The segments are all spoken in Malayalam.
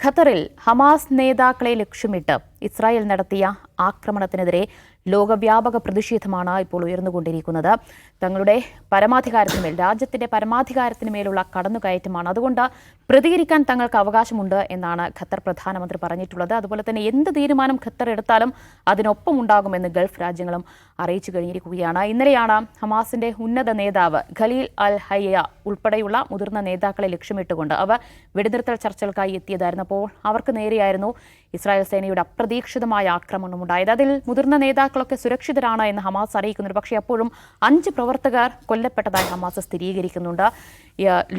ഖത്തറിൽ ഹമാസ് നേതാക്കളെ ലക്ഷ്യമിട്ട് ഇസ്രായേൽ നടത്തിയ ആക്രമണത്തിനെതിരെ ലോകവ്യാപക പ്രതിഷേധമാണ് ഇപ്പോൾ ഉയർന്നുകൊണ്ടിരിക്കുന്നത്. തങ്ങളുടെ പരമാധികാരത്തിനുമേൽ, രാജ്യത്തിന്റെ പരമാധികാരത്തിനുമേലുള്ള കടന്നുകയറ്റമാണ്. അതുകൊണ്ട് പ്രതികരിക്കാൻ തങ്ങൾക്ക് അവകാശമുണ്ട് എന്നാണ് ഖത്തർ പ്രധാനമന്ത്രി പറഞ്ഞിട്ടുള്ളത്. അതുപോലെ തന്നെ എന്ത് തീരുമാനം ഖത്തർ എടുത്താലും അതിനൊപ്പം ഉണ്ടാകുമെന്ന് ഗൾഫ് രാജ്യങ്ങളും അറിയിച്ചു കഴിഞ്ഞിരിക്കുകയാണ്. ഇന്നലെയാണ് ഹമാസിന്റെ ഉന്നത നേതാവ് ഖലീൽ അൽ ഹയ്യ ഉൾപ്പെടെയുള്ള മുതിർന്ന നേതാക്കളെ ലക്ഷ്യമിട്ടുകൊണ്ട് അവർ വെടിനിർത്തൽ ചർച്ചകൾക്കായി എത്തിയതായിരുന്നു. അപ്പോൾ അവർക്ക് നേരെയായിരുന്നു ഇസ്രായേൽ സേനയുടെ അപ്രതീക്ഷിതമായ ആക്രമണമുണ്ടായത്. അതിൽ മുതിർന്ന നേതാക്കളൊക്കെ സുരക്ഷിതരാണ് എന്ന് ഹമാസ് അറിയിക്കുന്നുണ്ട്. പക്ഷേ അപ്പോഴും 5 പ്രവർത്തകർ കൊല്ലപ്പെട്ടതായി ഹമാസ് സ്ഥിരീകരിക്കുന്നുണ്ട്.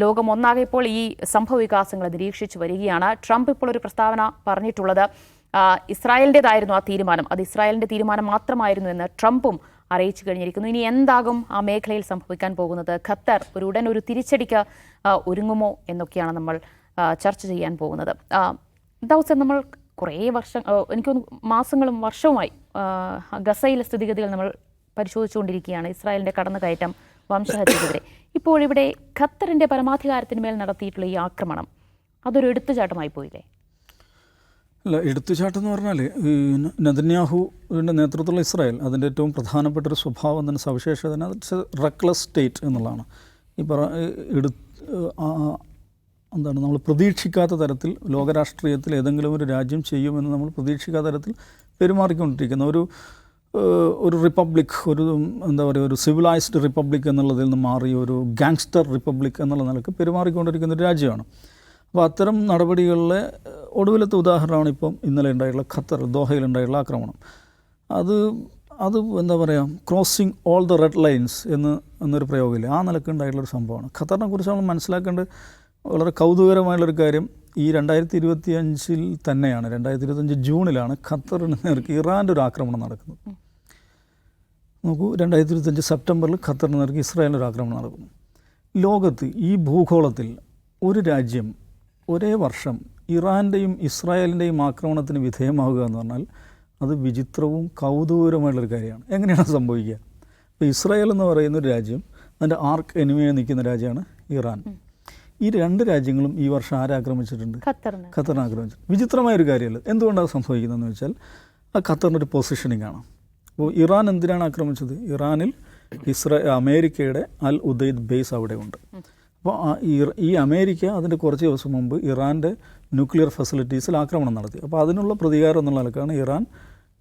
ലോകം ഒന്നാകെ ഇപ്പോൾ ഈ സംഭവ വികാസങ്ങൾ നിരീക്ഷിച്ചു വരികയാണ്. ട്രംപ് ഇപ്പോൾ ഒരു പ്രസ്താവന പറഞ്ഞിട്ടുള്ളത് ഇസ്രായേലിൻ്റെതായിരുന്നു ആ തീരുമാനം, അത് ഇസ്രായേലിൻ്റെ തീരുമാനം മാത്രമായിരുന്നു എന്ന് ട്രംപും അറിയിച്ചു കഴിഞ്ഞിരിക്കുന്നു. ഇനി എന്താകും ആ മേഖലയിൽ സംഭവിക്കാൻ പോകുന്നത്? ഖത്തർ ഉടൻ ഒരു തിരിച്ചടിക്ക് ഒരുങ്ങുമോ എന്നൊക്കെയാണ് നമ്മൾ ചർച്ച ചെയ്യാൻ പോകുന്നത്. ദൗസം നമ്മൾ കുറേ എനിക്കൊന്ന് മാസങ്ങളും വർഷവുമായി ഗസയിലെ സ്ഥിതിഗതികൾ നമ്മൾ പരിശോധിച്ചുകൊണ്ടിരിക്കുകയാണ്. ഇസ്രായേലിൻ്റെ കടന്നുകയറ്റം, വംശഹത്യക്കെതിരെ. ഇപ്പോൾ ഇവിടെ ഖത്തറിൻ്റെ പരമാധികാരത്തിന്മേൽ നടത്തിയിട്ടുള്ള ഈ ആക്രമണം അതൊരു എടുത്തുചാട്ടമായി പോയില്ലേ? അല്ല, എടുത്തുചാട്ടം എന്ന് പറഞ്ഞാൽ നെതന്യാഹുവിൻ്റെ നേതൃത്വത്തിലുള്ള ഇസ്രായേൽ അതിൻ്റെ ഏറ്റവും പ്രധാനപ്പെട്ട ഒരു സ്വഭാവം തന്നെ, സവിശേഷത തന്നെ റെക്ലെസ് സ്റ്റേറ്റ് എന്നുള്ളതാണ്. എന്താണ്, നമ്മൾ പ്രതീക്ഷിക്കാത്ത തരത്തിൽ ലോകരാഷ്ട്രീയത്തിൽ ഏതെങ്കിലും ഒരു രാജ്യം ചെയ്യുമെന്ന് നമ്മൾ പ്രതീക്ഷിക്കാത്ത തരത്തിൽ പെരുമാറിക്കൊണ്ടിരിക്കുന്ന ഒരു റിപ്പബ്ലിക്, എന്താ പറയുക, ഒരു സിവിലൈസ്ഡ് റിപ്പബ്ലിക് എന്നുള്ളതിൽ നിന്ന് മാറി ഒരു ഗാങ്സ്റ്റർ റിപ്പബ്ലിക് എന്നുള്ള നിലക്ക് പെരുമാറിക്കൊണ്ടിരിക്കുന്ന ഒരു രാജ്യമാണ്. അപ്പോൾ അത്തരം നടപടികളിലെ ഒടുവിലത്തെ ഉദാഹരണമാണ് ഇപ്പം ഇന്നലെ ഉണ്ടായിട്ടുള്ള ഖത്തർ ദോഹയിലുണ്ടായിട്ടുള്ള ആക്രമണം. അത് എന്താ പറയുക, crossing all the red lines എന്നൊരു പ്രയോഗമില്ല, ആ നിലക്ക് ഉണ്ടായിട്ടുള്ളൊരു സംഭവമാണ്. ഖത്തറിനെ കുറിച്ച് നമ്മൾ മനസ്സിലാക്കേണ്ടത് വളരെ കൗതുകരമായുള്ളൊരു കാര്യം, ഈ 2025 തന്നെയാണ്, 2025 ജൂണിലാണ് ഖത്തറിന് നേർക്ക് ഇറാൻ്റെ ഒരു ആക്രമണം നടക്കുന്നത്. നോക്കൂ, 2025 സെപ്റ്റംബറിൽ ഖത്തറിന് നേർക്ക് ഇസ്രായേലിൻ്റെ ഒരു ആക്രമണം നടക്കുന്നു. ലോകത്ത് ഈ ഭൂഗോളത്തിൽ ഒരു രാജ്യം ഒരേ വർഷം ഇറാൻ്റെയും ഇസ്രായേലിൻ്റെയും ആക്രമണത്തിന് വിധേയമാവുക എന്ന് പറഞ്ഞാൽ അത് വിചിത്രവും കൗതുകരമായുള്ളൊരു കാര്യമാണ്. എങ്ങനെയാണ് സംഭവിക്കുക? അപ്പോൾ ഇസ്രായേൽ എന്ന് പറയുന്ന ഒരു രാജ്യം, അതിൻ്റെ ആർക്ക് എനിമിയായി നിൽക്കുന്ന രാജ്യമാണ് ഇറാൻ. ഈ 2 രാജ്യങ്ങളും ഈ വർഷം ആരാക്രമിച്ചിട്ടുണ്ട്? ഖത്തറിനെ ആക്രമിച്ചിട്ടുണ്ട്. വിചിത്രമായൊരു കാര്യമല്ല. എന്തുകൊണ്ടാണ് സംഭവിക്കുന്നതെന്ന് വെച്ചാൽ ആ ഖത്തറിൻ്റെ ഒരു പൊസിഷനിങ് ആണ്. അപ്പോൾ ഇറാൻ എന്തിനാണ് ആക്രമിച്ചത്? ഇറാനിൽ അമേരിക്കയുടെ അൽ ഉദൈദ് ബേസ് അവിടെ ഉണ്ട്. അപ്പോൾ ഈ അമേരിക്ക അതിൻ്റെ കുറച്ച് ദിവസം മുമ്പ് ഇറാൻ്റെ ന്യൂക്ലിയർ ഫെസിലിറ്റീസിൽ ആക്രമണം നടത്തി. അപ്പോൾ അതിനുള്ള പ്രതികാരം എന്നുള്ള നിലക്കാണ് ഇറാൻ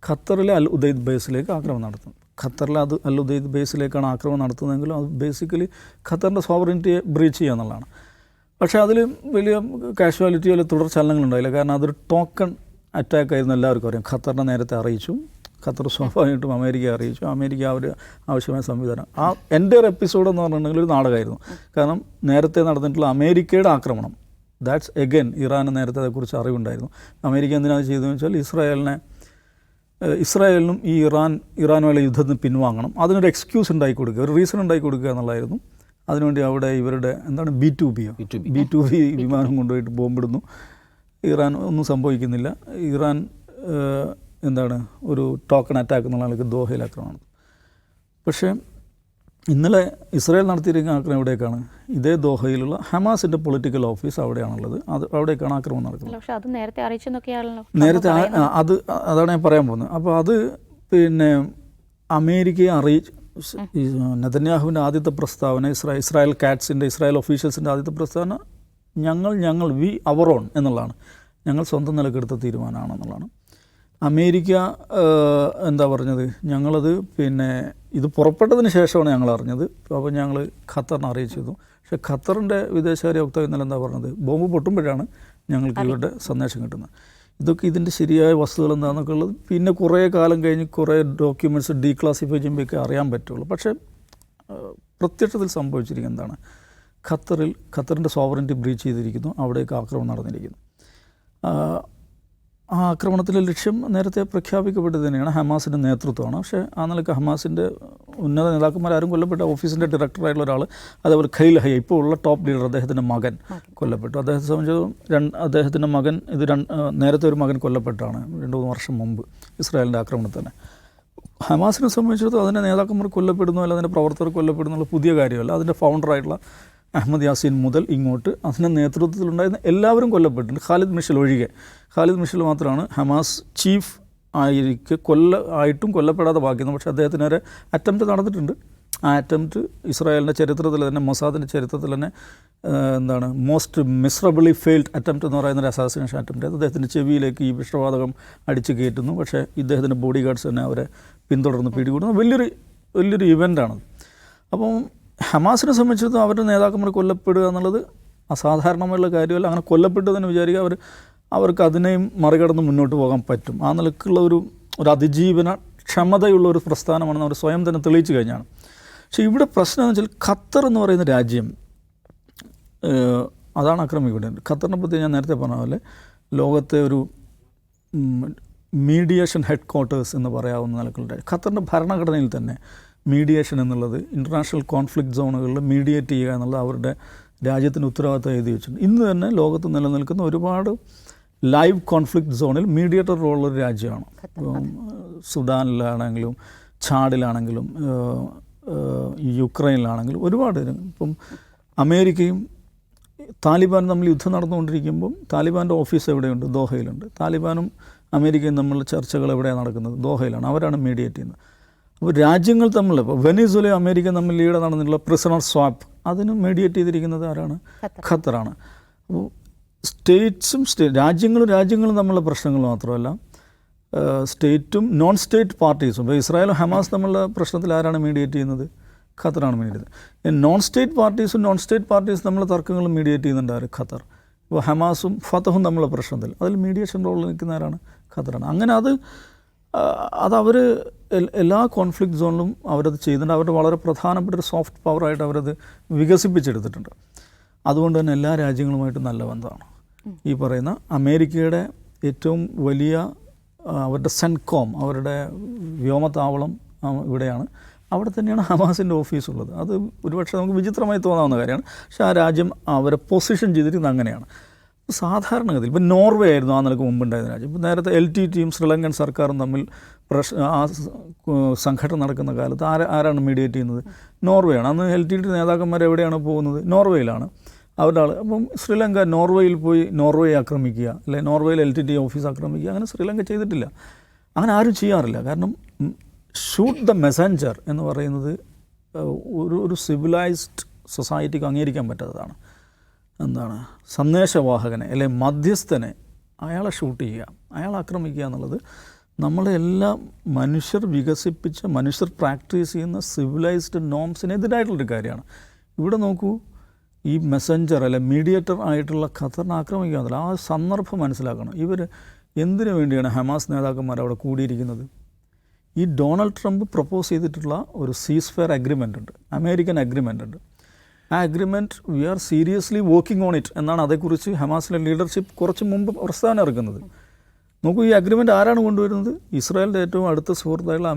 ഖത്തറിലെ അൽ ഉദൈദ് ബേസിലേക്ക് ആക്രമണം നടത്തുന്നത്. ഖത്തറിലെ അൽ ഉദൈദ് ബേസിലേക്കാണ് ആക്രമണം നടത്തുന്നതെങ്കിലും അത് ബേസിക്കലി ഖത്തറിൻ്റെ സോവറിനിറ്റിയെ ബ്രീച്ച് ചെയ്യുക എന്നുള്ളതാണ്. പക്ഷേ അതിൽ വലിയ കാഷ്വാലിറ്റിയോ അല്ലെങ്കിൽ തുടർ ചലനങ്ങളുണ്ടായില്ല. കാരണം അതൊരു ടോക്കൺ അറ്റാക്ക് ആയിരുന്നു, എല്ലാവർക്കും അറിയാം. ഖത്തറിനെ നേരത്തെ അറിയിച്ചു, ഖത്തർ സ്വാഭാവികമായിട്ടും അമേരിക്കയെ അറിയിച്ചു, അമേരിക്ക അവർ ആവശ്യമായ സംവിധാനം. ആ എൻ്റെ ഒരു എപ്പിസോഡ് എന്ന് പറഞ്ഞിട്ടുണ്ടെങ്കിൽ ഒരു നാടകമായിരുന്നു. കാരണം നേരത്തെ നടന്നിട്ടുള്ള അമേരിക്കയുടെ ആക്രമണം, ദാറ്റ്സ് എഗെയിൻ ഇറാന് നേരത്തെ അതേക്കുറിച്ച് അറിവുണ്ടായിരുന്നു. അമേരിക്ക എന്തിനാണ് ചെയ്തതെന്ന് വെച്ചാൽ ഇസ്രായേലിനും ഈ ഇറാനുമായുള്ള യുദ്ധത്തിന് പിൻവാങ്ങണം, അതിനൊരു എക്സ്ക്യൂസ് ഉണ്ടാക്കി കൊടുക്കുക, ഒരു റീസൺ ഉണ്ടാക്കി കൊടുക്കുക എന്നുള്ളതായിരുന്നു. അതിനുവേണ്ടി അവിടെ ഇവരുടെ എന്താണ് B-2B വിമാനം കൊണ്ടുപോയിട്ട് ബോംബിടുന്നു. ഇറാൻ ഒന്നും സംഭവിക്കുന്നില്ല. ഇറാൻ എന്താണ് ഒരു ടോക്കൺ അറ്റാക്ക് എന്നുള്ള ആൾക്ക് ദോഹയിൽ ആക്രമണം. പക്ഷേ ഇന്നലെ ഇസ്രായേൽ നടത്തിയിരിക്കുന്ന ആക്രമണം എവിടേക്കാണ്? ഇതേ ദോഹയിലുള്ള ഹമാസിൻ്റെ പൊളിറ്റിക്കൽ ഓഫീസ് അവിടെയാണുള്ളത്. അവിടേക്കാണ് ആക്രമണം നടക്കുന്നത്. നേരത്തെ അതാണ് ഞാൻ പറയാൻ പോകുന്നത്. അപ്പോൾ അത് പിന്നെ അമേരിക്കയെ അറിയിച്ചു. നെതന്യാഹുവിൻ്റെ ആദ്യത്തെ പ്രസ്താവന, ഇസ്രായേൽ ഒഫീഷ്യൽസിൻ്റെ ആദ്യത്തെ പ്രസ്താവന ഞങ്ങൾ അവർ ഓൺ എന്നുള്ളതാണ്. ഞങ്ങൾ സ്വന്തം നിലക്കെടുത്ത തീരുമാനമാണെന്നുള്ളതാണ്. അമേരിക്ക എന്താ പറഞ്ഞത്? ഞങ്ങളത് ഇത് പുറപ്പെട്ടതിന് ശേഷമാണ് ഞങ്ങൾ അറിഞ്ഞത്. അപ്പോൾ ഞങ്ങൾ ഖത്തറിനെ അറിയിച്ചിരുന്നു. പക്ഷേ ഖത്തറിൻ്റെ വിദേശകാര്യ വക്താവ് ഇന്നലെ എന്താ പറഞ്ഞത്? ബോംബ് പൊട്ടുമ്പോഴാണ് ഞങ്ങൾക്ക് ഇവരുടെ സന്ദേശം കിട്ടുന്നത്. ഇതൊക്കെ ഇതിൻ്റെ ശരിയായ വസ്തുതകൾ എന്താണെന്നൊക്കെ ഉള്ളത് പിന്നെ കുറേ കാലം കഴിഞ്ഞ് കുറേ ഡോക്യുമെൻറ്റ്സ് ഡീക്ലാസിഫൈ ചെയ്യുമ്പോഴേക്കേ അറിയാൻ പറ്റുള്ളൂ. പക്ഷേ പ്രത്യക്ഷത്തിൽ സംഭവിച്ചിരിക്കുന്നത് എന്താണ്? ഖത്തറിൻ്റെ സോവറിനിറ്റി ബ്രീച്ച് ചെയ്തിരിക്കുന്നു, അവിടേക്ക് ആക്രമണം നടന്നിരിക്കുന്നു. ആ ആക്രമണത്തിലെ ലക്ഷ്യം നേരത്തെ പ്രഖ്യാപിക്കപ്പെട്ടത് തന്നെയാണ്, ഹമാസിൻ്റെ നേതൃത്വമാണ്. പക്ഷേ ആ നിലയ്ക്ക് ഹമാസിൻ്റെ ഉന്നത നേതാക്കന്മാരും കൊല്ലപ്പെട്ട, ഓഫീസിൻ്റെ ഡയറക്ടറായിട്ടുള്ള ഒരാൾ, അതേപോലെ ഖലീൽ ഹയ്യ ഇപ്പോൾ ഉള്ള ടോപ്പ് ലീഡർ, അദ്ദേഹത്തിൻ്റെ മകൻ കൊല്ലപ്പെട്ടു. അദ്ദേഹത്തെ സംബന്ധിച്ചിടത്തോളം അദ്ദേഹത്തിൻ്റെ മകൻ നേരത്തെ ഒരു മകൻ കൊല്ലപ്പെട്ടാണ് 2-3 വർഷം മുമ്പ് ഇസ്രായേലിൻ്റെ ആക്രമണത്തിൽ തന്നെ. ഹമാസിനെ സംബന്ധിച്ചിടത്തോളം അതിൻ്റെ നേതാക്കന്മാർ കൊല്ലപ്പെടുന്നു, അല്ല അതിൻ്റെ പ്രവർത്തകർ കൊല്ലപ്പെടുന്നുള്ള പുതിയ കാര്യമല്ല. അതിൻ്റെ ഫൗണ്ടറായിട്ടുള്ള അഹമ്മദ് യാസീൻ മുതൽ ഇങ്ങോട്ട് അതിൻ്റെ നേതൃത്വത്തിലുണ്ടായിരുന്ന എല്ലാവരും കൊല്ലപ്പെട്ടിട്ടുണ്ട്, ഖാലിദ് മിഷൽ ഒഴികെ. ഖാലിദ് മിഷൽ മാത്രമാണ് ഹമാസ് ചീഫ് ആയിട്ടും കൊല്ലപ്പെടാതെ ബാക്കിയത്. പക്ഷേ അദ്ദേഹത്തിന് ഒരു അറ്റംപ്റ്റ് നടന്നിട്ടുണ്ട്. ആ അറ്റംപ്റ്റ് ഇസ്രായേലിൻ്റെ ചരിത്രത്തിൽ തന്നെ, മൊസാദിൻ്റെ ചരിത്രത്തിൽ തന്നെ മോസ്റ്റ് മിസറബിളി ഫെയിൽഡ് അറ്റംപ്റ്റ് എന്ന് പറയുന്ന ഒരു അസാസിനേഷൻ അറ്റംപ്റ്റ്. അദ്ദേഹത്തിൻ്റെ ചെവിയിലേക്ക് ഈ വിഷവാതകം അടിച്ച് കയറ്റുന്നു. പക്ഷേ ഇദ്ദേഹത്തിൻ്റെ ബോഡി ഗാർഡ്സ് തന്നെ അവരെ പിന്തുടർന്ന് പിടികൂടുന്നു. വലിയൊരു ഇവൻ്റാണ്. അപ്പം ഹമാസിനെ സംബന്ധിച്ചിടത്തോളം അവരുടെ നേതാക്കന്മാർ കൊല്ലപ്പെടുക എന്നുള്ളത് അസാധാരണമായുള്ള കാര്യമല്ല. അങ്ങനെ കൊല്ലപ്പെട്ടു തന്നെ വിചാരിക്കുക അവർക്ക് അതിനെയും മറികടന്ന് മുന്നോട്ട് പോകാൻ പറ്റും. ആ നിലക്കുള്ള ഒരു അതിജീവന ക്ഷമതയുള്ള ഒരു പ്രസ്ഥാനമാണെന്ന് അവർ സ്വയം തന്നെ തെളിയിച്ചു കഴിഞ്ഞാണ്. പക്ഷേ ഇവിടെ പ്രശ്നം എന്ന് വെച്ചാൽ ഖത്തർ എന്ന് പറയുന്ന രാജ്യം അതാണ് ആക്രമിക്കേണ്ടത്. ഖത്തറിനെ പറ്റി ഞാൻ നേരത്തെ പറഞ്ഞ പോലെ ലോകത്തെ ഒരു മീഡിയേഷൻ ഹെഡ് ക്വാർട്ടേഴ്സ് എന്ന് പറയാവുന്ന നിലക്കുള്ള ഖത്തറിൻ്റെ ഭരണഘടനയിൽ തന്നെ മീഡിയേഷൻ എന്നുള്ളത് ഇൻ്റർനാഷണൽ കോൺഫ്ലിക്റ്റ് സോണുകളിൽ മീഡിയേറ്റ് ചെയ്യുക എന്നുള്ളത് അവരുടെ രാജ്യത്തിന് ഉത്തരവാദിത്തം എഴുതി വെച്ചിട്ടുണ്ട്. ഇന്ന് തന്നെ ലോകത്ത് നിലനിൽക്കുന്ന ഒരുപാട് ലൈവ് കോൺഫ്ലിക്റ്റ് സോണിൽ മീഡിയേറ്റർ റോളുള്ളൊരു രാജ്യമാണ്. സുഡാനിലാണെങ്കിലും ചാഡിലാണെങ്കിലും യുക്രൈനിലാണെങ്കിലും ഒരുപാട്. ഇപ്പം അമേരിക്കയും താലിബാനും തമ്മിൽ യുദ്ധം നടന്നുകൊണ്ടിരിക്കുമ്പം താലിബാൻ്റെ ഓഫീസ് എവിടെയുണ്ട്? ദോഹയിലുണ്ട്. താലിബാനും അമേരിക്കയും തമ്മിലുള്ള ചർച്ചകൾ എവിടെയാണ് നടക്കുന്നത്? ദോഹയിലാണ്. അവരാണ് മീഡിയേറ്റ് ചെയ്യുന്നത്. അപ്പോൾ രാജ്യങ്ങൾ തമ്മിൽ ഇപ്പോൾ വെനസ്വേലയും അമേരിക്കയും തമ്മിൽ ഈയിടെ നടന്നിട്ടുള്ള പ്രിസണർ സ്വാപ്പ് അതിന് മീഡിയേറ്റ് ചെയ്തിരിക്കുന്നത് ആരാണ്? ഖത്തറാണ്. അപ്പോൾ രാജ്യങ്ങളും തമ്മിലുള്ള പ്രശ്നങ്ങൾ മാത്രമല്ല, സ്റ്റേറ്റും നോൺ സ്റ്റേറ്റ് പാർട്ടീസും. ഇപ്പോൾ ഇസ്രായേലും ഹമാസ് തമ്മിലുള്ള പ്രശ്നത്തിൽ ആരാണ് മീഡിയേറ്റ് ചെയ്യുന്നത്? ഖത്തറാണ് മീഡിയേറ്റ് ചെയ്യുന്നത്. നോൺ സ്റ്റേറ്റ് പാർട്ടീസും തമ്മിലുള്ള തർക്കങ്ങളും മീഡിയേറ്റ് ചെയ്യുന്നുണ്ട് ഖത്തർ. ഇപ്പോൾ ഹമാസും ഫതഹും തമ്മിലുള്ള പ്രശ്നത്തിൽ അതിൽ മീഡിയേഷൻ റോളിൽ നിൽക്കുന്ന ആരാണ്? ഖത്തറാണ്. അങ്ങനെ അതവർ എല്ലാ കോൺഫ്ലിക്റ്റ് സോണിലും അവരത് ചെയ്യുന്നുണ്ട്. അവരുടെ വളരെ പ്രധാനപ്പെട്ട ഒരു സോഫ്റ്റ് പവറായിട്ട് അവരത് വികസിപ്പിച്ചെടുത്തിട്ടുണ്ട്. അതുകൊണ്ട് തന്നെ എല്ലാ രാജ്യങ്ങളുമായിട്ടും നല്ല ബന്ധമാണ്. ഈ പറയുന്ന അമേരിക്കയുടെ ഏറ്റവും വലിയ അവരുടെ സെൻകോം, അവരുടെ വ്യോമത്താവളം ഇവിടെയാണ്. അവിടെ തന്നെയാണ് ഹമാസിൻ്റെ ഓഫീസുള്ളത്. അത് ഒരുപക്ഷെ നമുക്ക് വിചിത്രമായി തോന്നാവുന്ന കാര്യമാണ്. പക്ഷേ ആ രാജ്യം അവരെ പൊസിഷൻ ചെയ്തിരിക്കുന്നത് അങ്ങനെയാണ്. സാധാരണഗതിയിൽ ഇപ്പോൾ നോർവേ ആയിരുന്നു ആ നിലക്ക് മുമ്പുണ്ടായിരുന്ന രാജ്യം. ഇപ്പോൾ നേരത്തെ LTTയും ശ്രീലങ്കൻ സർക്കാരും തമ്മിൽ ആ സംഘടന നടക്കുന്ന കാലത്ത് ആരാണ് മീഡിയേറ്റ് ചെയ്യുന്നത്? നോർവേയാണ്. അന്ന് LTT നേതാക്കന്മാർ എവിടെയാണ് പോകുന്നത്? നോർവേയിലാണ് അവരുടെ ആൾ. അപ്പം ശ്രീലങ്ക നോർവേയിൽ പോയി നോർവേ ആക്രമിക്കുക, അല്ലെങ്കിൽ നോർവേയിൽ LTT ഓഫീസ് ആക്രമിക്കുക, അങ്ങനെ ശ്രീലങ്ക ചെയ്തിട്ടില്ല. അങ്ങനെ ആരും ചെയ്യാറില്ല. കാരണം ഷൂട്ട് ദ മെസഞ്ചർ എന്ന് പറയുന്നത് ഒരു സിവിലൈസ്ഡ് സൊസൈറ്റിക്ക് അംഗീകരിക്കാൻ പറ്റാത്തതാണ്. സന്ദേശവാഹകനെ അല്ലെങ്കിൽ മധ്യസ്ഥനെ അയാളെ ഷൂട്ട് ചെയ്യുക, അയാളെ ആക്രമിക്കുക എന്നുള്ളത് നമ്മളെ എല്ലാ മനുഷ്യർ വികസിപ്പിച്ച, മനുഷ്യർ പ്രാക്ടീസ് ചെയ്യുന്ന സിവിലൈസ്ഡ് നോംസിനെതിരായിട്ടുള്ളൊരു കാര്യമാണ്. ഇവിടെ നോക്കൂ, ഈ മെസ്സഞ്ചർ അല്ലെ മീഡിയേറ്റർ ആയിട്ടുള്ള ഖത്തറിനെ ആക്രമിക്കുക, ആ സന്ദർഭം മനസ്സിലാക്കണം. ഇവർ എന്തിനു വേണ്ടിയാണ് ഹമാസ് നേതാക്കന്മാർ അവിടെ കൂടിയിരിക്കുന്നത്? ഈ ഡൊണാൾഡ് ട്രംപ് പ്രപ്പോസ് ചെയ്തിട്ടുള്ള ഒരു സീസ് ഫെയർ അഗ്രിമെൻ്റ് ഉണ്ട്, അമേരിക്കൻ അഗ്രിമെൻ്റ് ഉണ്ട്. ആ agreement we are seriously working on it എന്നാണ് അതേക്കുറിച്ച് ഹമാസിലെ ലീഡർഷിപ്പ് കുറച്ച് മുമ്പ് പ്രസ്താവന ഇറക്കുന്നത്. നോക്കൂ, ഈ അഗ്രിമെൻറ്റ് ആരാണ് കൊണ്ടുവരുന്നത്? ഇസ്രായേലിൻ്റെ ഏറ്റവും അടുത്ത സുഹൃത്തായുള്ള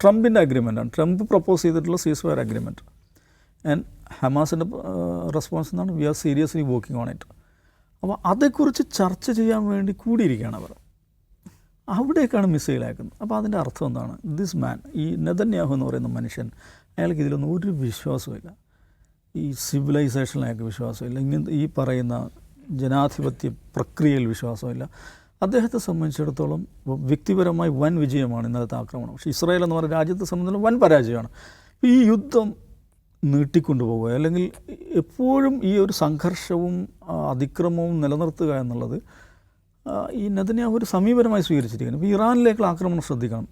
ട്രംപിൻ്റെ അഗ്രിമെൻറ്റാണ്. ട്രംപ് പ്രപ്പോസ് ചെയ്തിട്ടുള്ള സീസ് ഫെയർ അഗ്രിമെൻറ്റ്. ആൻഡ് ഹമാസിൻ്റെ റെസ്പോൺസ് എന്നാണ് we are seriously working on it. അപ്പോൾ അതേക്കുറിച്ച് ചർച്ച ചെയ്യാൻ വേണ്ടി കൂടിയിരിക്കുകയാണ് അവർ. അവിടേക്കാണ് മിസൈൽ അയക്കുന്നത്. അപ്പോൾ അതിൻ്റെ അർത്ഥം എന്താണ്? ദിസ് മാൻ, ഈ നെതന്യാഹു എന്ന് പറയുന്ന മനുഷ്യൻ, അയാൾക്ക് ഇതിലൊന്നും ഒരു വിശ്വാസമില്ല. ഈ സിവിലൈസേഷനിൽ അയാൾക്ക് വിശ്വാസമില്ല. ഈ പറയുന്ന ജനാധിപത്യ പ്രക്രിയയിൽ വിശ്വാസമില്ല. അദ്ദേഹത്തെ സംബന്ധിച്ചിടത്തോളം വ്യക്തിപരമായി വൻ വിജയമാണ് ഇന്നത്തെ ആക്രമണം. പക്ഷേ ഇസ്രായേൽ എന്ന് പറയുന്ന രാജ്യത്തെ സംബന്ധിച്ചിടത്തോളം വൻ പരാജയമാണ്. ഈ യുദ്ധം നീട്ടിക്കൊണ്ടുപോകുക, അല്ലെങ്കിൽ എപ്പോഴും ഈ ഒരു സംഘർഷവും അതിക്രമവും നിലനിർത്തുക എന്നുള്ളത് ഈ നെതന്യാഹു ഒരു സമീപനമായി സ്വീകരിച്ചിരിക്കുന്നു. ഇപ്പോൾ ഇറാനിലേക്കുള്ള ആക്രമണം ശ്രദ്ധിക്കണം.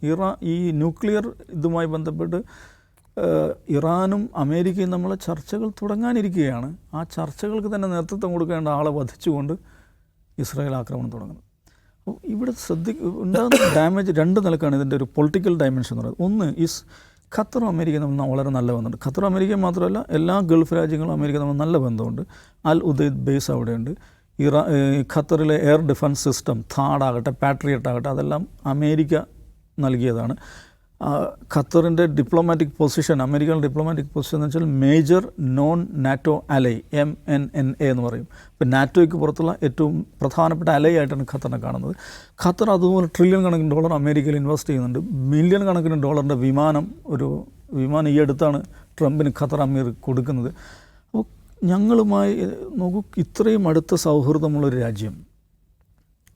ഈ ന്യൂക്ലിയർ ഇതുമായി ബന്ധപ്പെട്ട് ഇറാനും അമേരിക്കയും തമ്മിലുള്ള ചർച്ചകൾ തുടങ്ങാനിരിക്കുകയാണ്. ആ ചർച്ചകൾക്ക് തന്നെ നേതൃത്വം കൊടുക്കേണ്ട ആളെ വധിച്ചുകൊണ്ട് ഇസ്രായേൽ ആക്രമണം തുടങ്ങുന്നത്. അപ്പോൾ ഇവിടെ ഉണ്ടാകുന്ന ഡാമേജ് രണ്ട് നിലക്കാണ് ഇതിൻ്റെ ഒരു പൊളിറ്റിക്കൽ ഡയമെൻഷൻ എന്ന് പറയുന്നത്. ഒന്ന്, ഖത്തറും അമേരിക്കയും തമ്മിൽ വളരെ നല്ല ബന്ധമുണ്ട്. ഖത്തറും അമേരിക്കയും മാത്രമല്ല, എല്ലാ ഗൾഫ് രാജ്യങ്ങളും അമേരിക്ക തമ്മിൽ നല്ല ബന്ധമുണ്ട്. അൽ ഉദൈദ് ബേസ് അവിടെയുണ്ട്. ഖത്തറിലെ എയർ ഡിഫൻസ് സിസ്റ്റം, താഡ് ആകട്ടെ, പാട്രിയറ്റ് ആകട്ടെ, അതെല്ലാം അമേരിക്ക നൽകിയതാണ്. ഖത്തറിൻ്റെ ഡിപ്ലോമാറ്റിക് പൊസിഷൻ, അമേരിക്കയുടെ ഡിപ്ലോമാറ്റിക് പൊസിഷൻ എന്ന് വെച്ചാൽ മേജർ നോൺ നാറ്റോ അലൈ, MNNA എന്ന് പറയും. ഇപ്പോൾ നാറ്റോയ്ക്ക് പുറത്തുള്ള ഏറ്റവും പ്രധാനപ്പെട്ട അലൈ ആയിട്ടാണ് ഖത്തറിനെ കാണുന്നത്. ഖത്തർ അതുപോലെ ട്രില്യൺ കണക്കിന് ഡോളർ അമേരിക്കയിൽ ഇൻവെസ്റ്റ് ചെയ്യുന്നുണ്ട്. മില്യൺ കണക്കിന് ഡോളറിൻ്റെ വിമാനം ഈ അടുത്താണ് ട്രംപിന് ഖത്തർ അമീർ കൊടുക്കുന്നത്. അപ്പോൾ ഞങ്ങളുമായി നോക്കൂ, ഇത്രയും അടുത്ത സൗഹൃദമുള്ളൊരു രാജ്യം